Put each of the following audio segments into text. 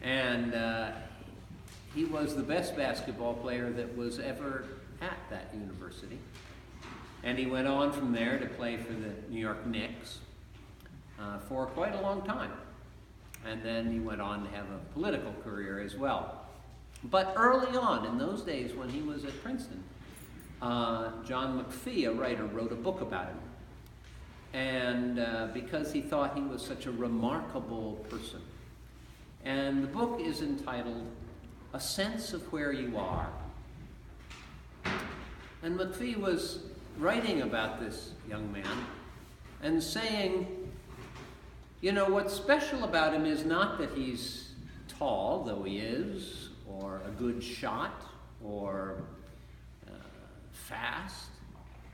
And he was the best basketball player that was ever at that university. And he went on from there to play for the New York Knicks for quite a long time. And then he went on to have a political career as well. But early on, in those days when he was at Princeton, John McPhee, a writer, wrote a book about him. And because he thought he was such a remarkable person. And the book is entitled, A Sense of Where You Are. And McPhee was writing about this young man and saying, you know, what's special about him is not that he's tall, though he is, or a good shot, or fast.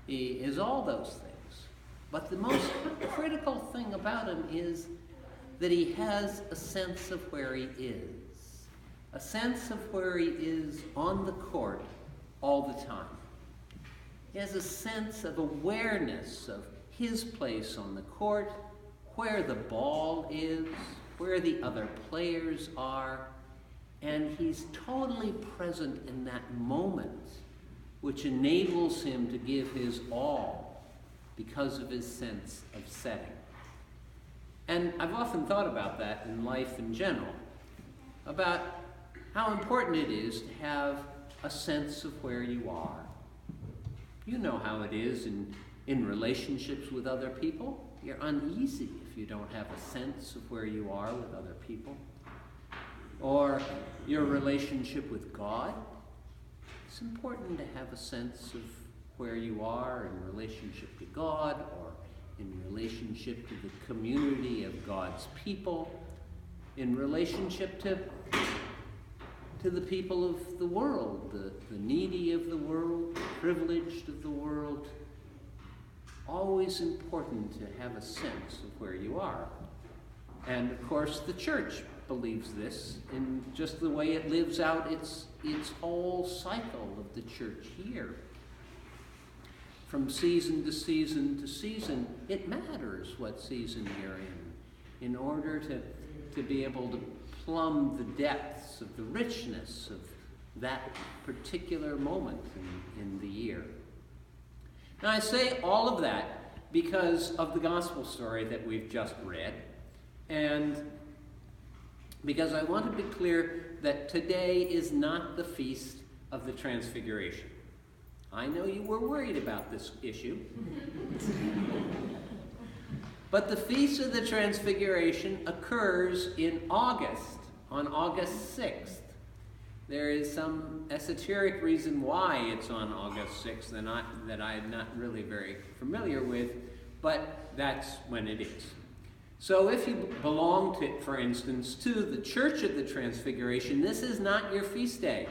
He is all those things. But the most critical thing about him is that he has a sense of where he is. A sense of where he is on the court all the time. He has a sense of awareness of his place on the court, where the ball is, where the other players are, and he's totally present in that moment, which enables him to give his all because of his sense of setting. And I've often thought about that in life in general, about how important it is to have a sense of where you are. You know how it is in relationships with other people. You're uneasy if you don't have a sense of where you are with other people. Or your relationship with God. It's important to have a sense of where you are in relationship to God, or in relationship to the community of God's people, in relationship to the people of the world, the needy of the world, the privileged of the world. Always important to have a sense of where you are. And of course the church believes this in just the way it lives out its whole cycle of the church year. From season to season to season, it matters what season you're in order to be able to plumb the depths of the richness of that particular moment in the year. Now I say all of that because of the gospel story that we've just read, and because I want to be clear that today is not the Feast of the Transfiguration. I know you were worried about this issue. But the Feast of the Transfiguration occurs in August, on August 6th. There is some esoteric reason why it's on August 6th that I'm not really very familiar with, but that's when it is. So if you belong to, for instance, to the Church of the Transfiguration, this is not your feast day.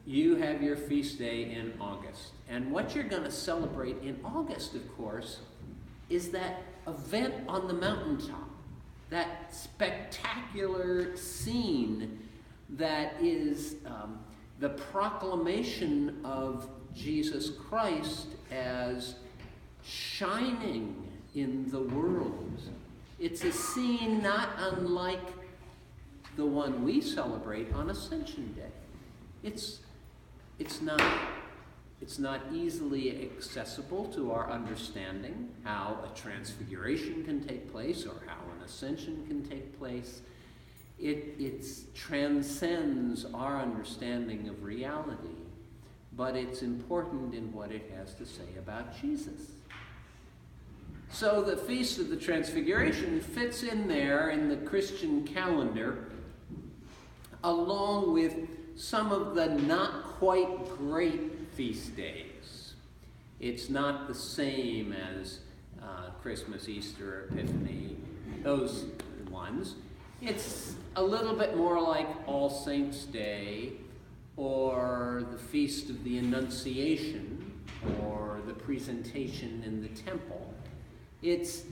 You have your feast day in August. And what you're going to celebrate in August, of course, is that event on the mountaintop, that spectacular scene that is the proclamation of Jesus Christ as shining in the world. It's a scene not unlike the one we celebrate on Ascension Day. It's not easily accessible to our understanding how a transfiguration can take place or how an ascension can take place. It transcends our understanding of reality, but it's important in what it has to say about Jesus. So the Feast of the Transfiguration fits in there in the Christian calendar along with some of the not quite great feast days. It's not the same as Christmas, Easter, Epiphany, those ones. It's a little bit more like All Saints' Day, or the Feast of the Annunciation, or the Presentation in the Temple. It's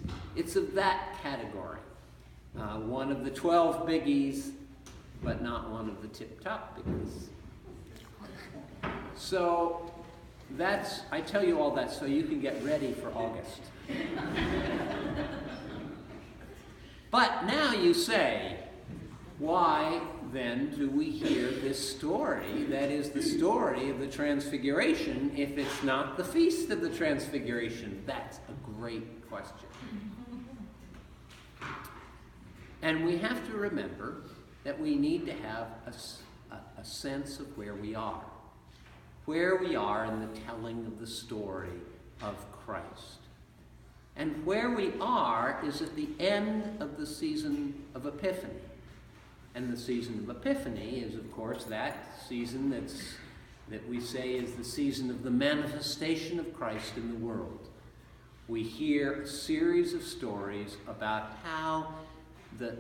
of that category. One of the 12 biggies, but not one of the tip-top biggies. So I tell you all that so you can get ready for August. But now you say, why then do we hear this story that is the story of the Transfiguration if it's not the Feast of the Transfiguration? That's a great question. And we have to remember that we need to have a sense of where we are in the telling of the story of Christ. And where we are is at the end of the season of Epiphany. And the season of Epiphany is, of course, that season that we say is the season of the manifestation of Christ in the world. We hear a series of stories about how the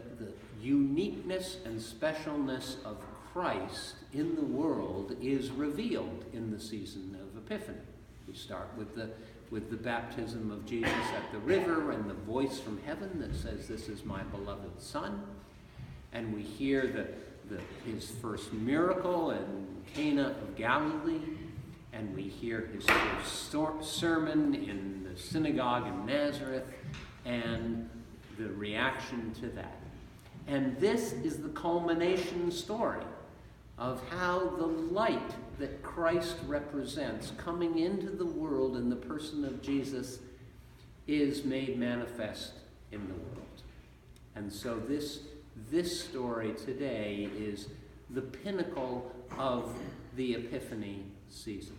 uniqueness and specialness of Christ in the world is revealed in the season of Epiphany. We start with the baptism of Jesus at the river and the voice from heaven that says, "This is my beloved Son." And we hear his first miracle in Cana of Galilee, and we hear his first sermon in the synagogue in Nazareth, and the reaction to that. And this is the culmination story of how the light that Christ represents coming into the world in the person of Jesus is made manifest in the world. And so this story today is the pinnacle of the Epiphany season.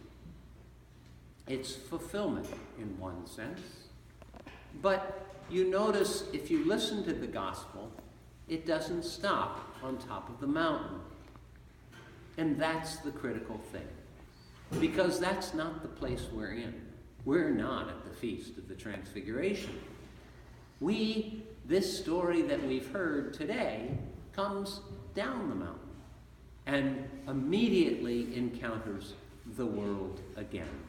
It's fulfillment in one sense, but you notice if you listen to the gospel, it doesn't stop on top of the mountain. And that's the critical thing, because that's not the place we're in. We're not at the Feast of the Transfiguration. This story that we've heard today comes down the mountain and immediately encounters the world again.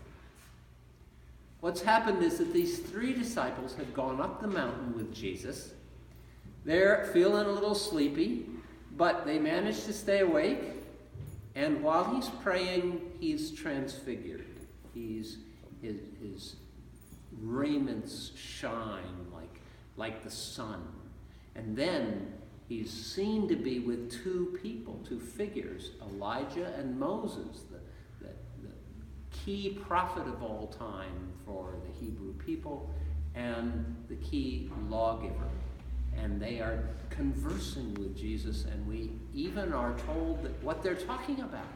What's happened is that these three disciples have gone up the mountain with Jesus. They're feeling a little sleepy, but they manage to stay awake. And while he's praying, he's transfigured. His raiments shine like the sun. And then he's seen to be with two figures, Elijah and Moses, the key prophet of all time for the Hebrew people and the key lawgiver. And they are conversing with Jesus, and we even are told that what they're talking about.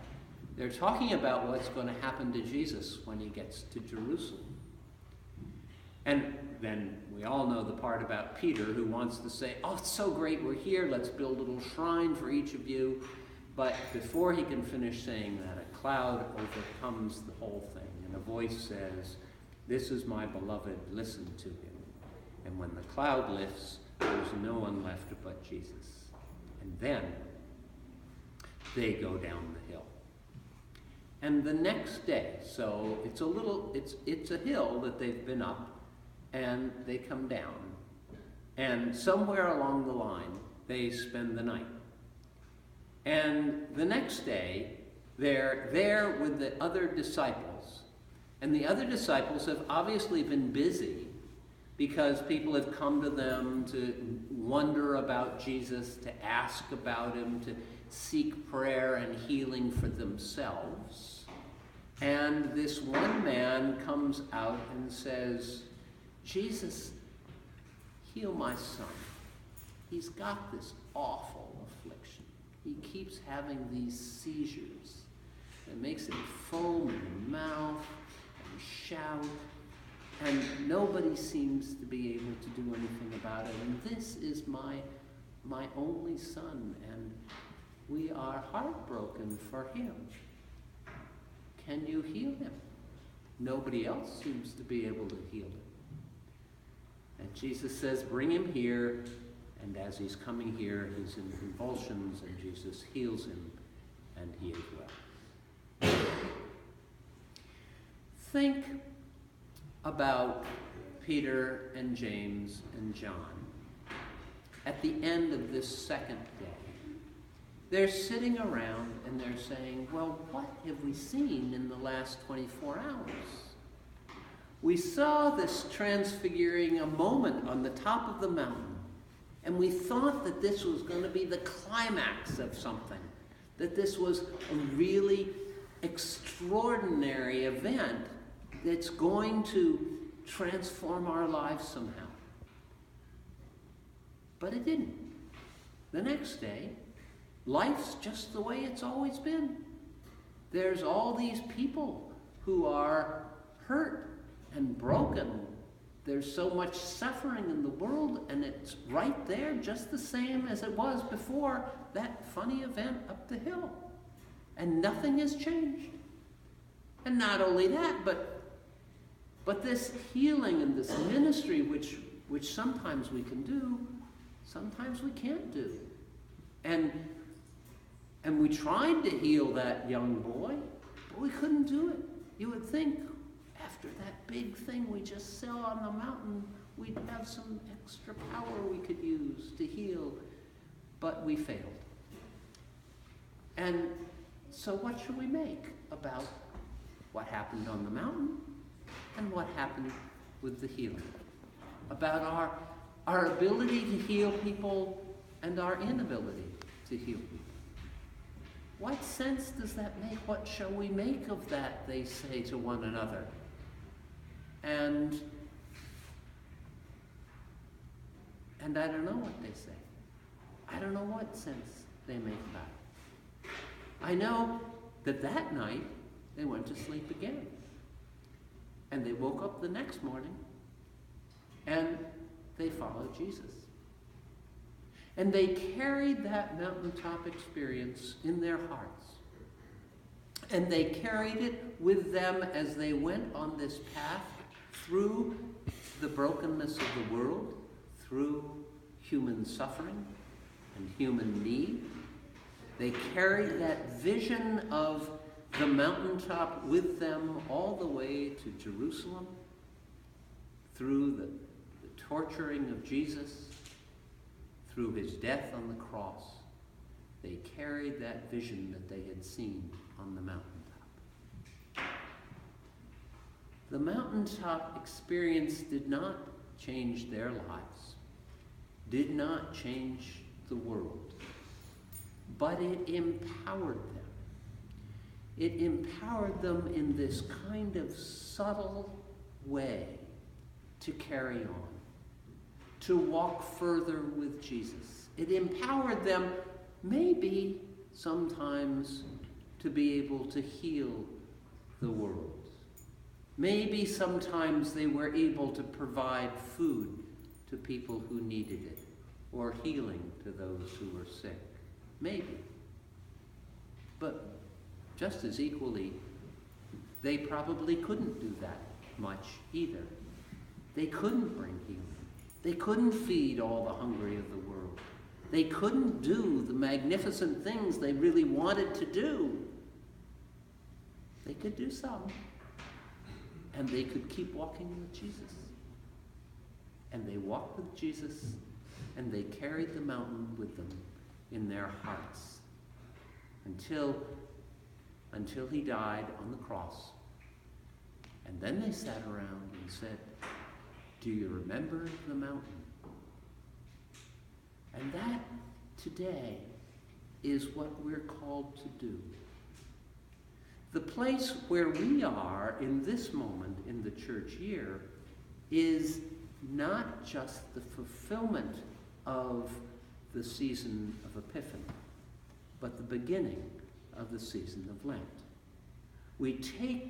They're talking about what's going to happen to Jesus when he gets to Jerusalem. And then we all know the part about Peter, who wants to say, "Oh, it's so great we're here, let's build a little shrine for each of you." But before he can finish saying that, a cloud overcomes the whole thing, and a voice says, "This is my beloved, listen to him." And when the cloud lifts, there's no one left but Jesus. And then they go down the hill. And the next day, so it's a hill that they've been up, and they come down. And somewhere along the line, they spend the night. And the next day, they're there with the other disciples. And the other disciples have obviously been busy because people have come to them to wonder about Jesus, to ask about him, to seek prayer and healing for themselves. And this one man comes out and says, "Jesus, heal my son. He's got this awful affliction. He keeps having these seizures. It makes him foam in the mouth and shout. And nobody seems to be able to do anything about it. And this is my only son, and we are heartbroken for him. Can you heal him? Nobody else seems to be able to heal him." And Jesus says, "Bring him here." And as he's coming here, he's in convulsions, and Jesus heals him, and he is well. Think about Peter and James and John at the end of this second day. They're sitting around and they're saying, "Well, what have we seen in the last 24 hours? We saw this transfiguring a moment on the top of the mountain, And we thought that this was going to be the climax of something, that this was a really extraordinary event that's going to transform our lives somehow. But it didn't. The next day, life's just the way it's always been. There's all these people who are hurt and broken. There's so much suffering in the world, and it's right there just the same as it was before that funny event up the hill. And nothing has changed. And not only that, but this healing and this ministry, which sometimes we can do, sometimes we can't do. And we tried to heal that young boy, but we couldn't do it. You would think after that big thing we just saw on the mountain, we'd have some extra power we could use to heal, but we failed. And so what should we make about what happened on the mountain and what happened with the healing? About our ability to heal people and our inability to heal people. What sense does that make? What shall we make of that, they say to one another. And I don't know what they say. I don't know what sense they make about it. I know that night they went to sleep again. And they woke up the next morning and they followed Jesus. And they carried that mountaintop experience in their hearts. And they carried it with them as they went on this path through the brokenness of the world, through human suffering and human need. They carried that vision of the mountaintop with them all the way to Jerusalem, through the torturing of Jesus, through his death on the cross. They carried that vision that they had seen on the mountaintop. The mountaintop experience did not change their lives, did not change the world, but it empowered them. It empowered them in this kind of subtle way to carry on, to walk further with Jesus. It empowered them maybe sometimes to be able to heal the world. Maybe sometimes they were able to provide food to people who needed it, or healing to those who were sick. Maybe. But just as equally, they probably couldn't do that much either. They couldn't bring healing. They couldn't feed all the hungry of the world. They couldn't do the magnificent things they really wanted to do. They could do some. And they could keep walking with Jesus. And they walked with Jesus, and they carried the mountain with them in their hearts until he died on the cross. And then they sat around and said, "Do you remember the mountain?" And that today is what we're called to do. The place where we are in this moment in the church year is not just the fulfillment of the season of Epiphany, but the beginning of the season of Lent. We take